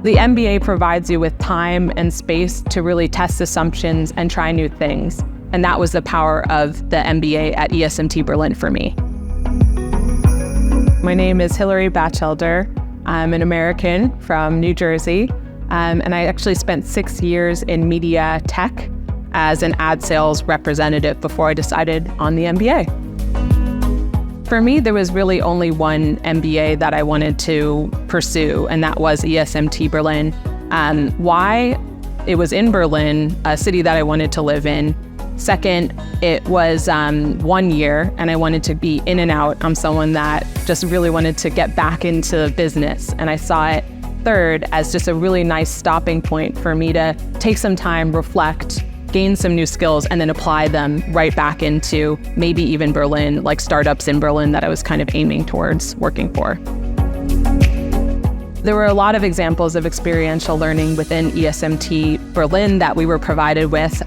The MBA provides you with time and space to really test assumptions and try new things. And that was the power of the MBA at ESMT Berlin for me. My name is Hillary Batchelder. I'm an American from New Jersey, and I actually spent 6 years in media tech as an ad sales representative before I decided on the MBA. For me, there was really only one MBA that I wanted to pursue, and that was ESMT Berlin. Why? It was in Berlin, a city that I wanted to live in. Second, it was 1 year, and I wanted to be in and out. I'm someone that just really wanted to get back into business, and I saw it, third, as just a really nice stopping point for me to take some time, reflect, gain some new skills, and then apply them right back into maybe even Berlin, like startups in Berlin that I was kind of aiming towards working for. There were a lot of examples of experiential learning within ESMT Berlin that we were provided with,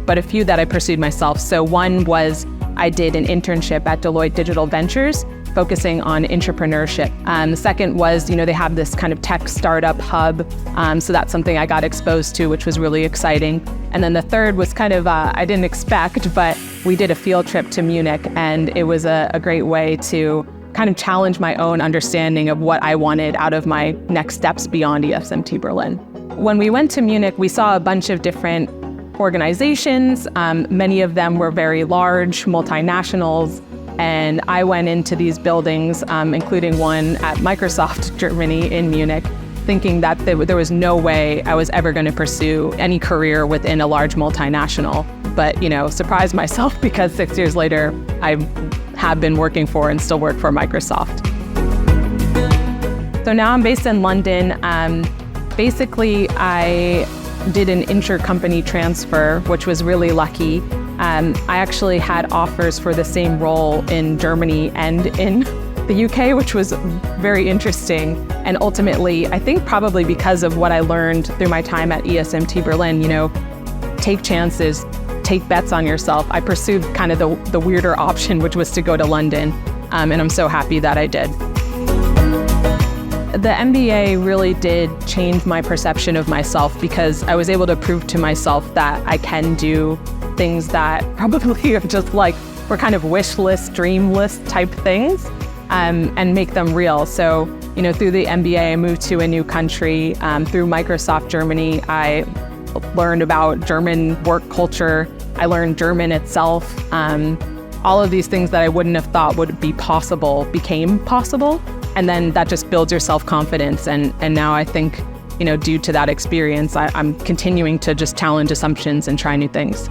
but a few that I pursued myself. So one was I did an internship at Deloitte Digital Ventures, focusing on entrepreneurship. The second was, they have this kind of tech startup hub. So that's something I got exposed to, which was really exciting. And then the third was kind of, I didn't expect, but we did a field trip to Munich, and it was a great way to kind of challenge my own understanding of what I wanted out of my next steps beyond ESMT Berlin. When we went to Munich, we saw a bunch of different organizations. Many of them were very large, multinationals. And I went into these buildings, including one at Microsoft Germany in Munich, thinking that there was no way I was ever going to pursue any career within a large multinational. But, surprised myself because 6 years later, I have been working for and still work for Microsoft. So now I'm based in London. Basically, I did an intercompany transfer, which was really lucky. I actually had offers for the same role in Germany and in the UK, which was very interesting. And ultimately, I think probably because of what I learned through my time at ESMT Berlin, take chances, take bets on yourself. I pursued kind of the weirder option, which was to go to London. And I'm so happy that I did. The MBA really did change my perception of myself because I was able to prove to myself that I can do things that probably are just were kind of wish list, dream list type things, and make them real. So, through the MBA, I moved to a new country. Through Microsoft Germany, I learned about German work culture. I learned German itself. All of these things that I wouldn't have thought would be possible became possible. And then that just builds your self-confidence. And now I think, due to that experience, I'm continuing to just challenge assumptions and try new things.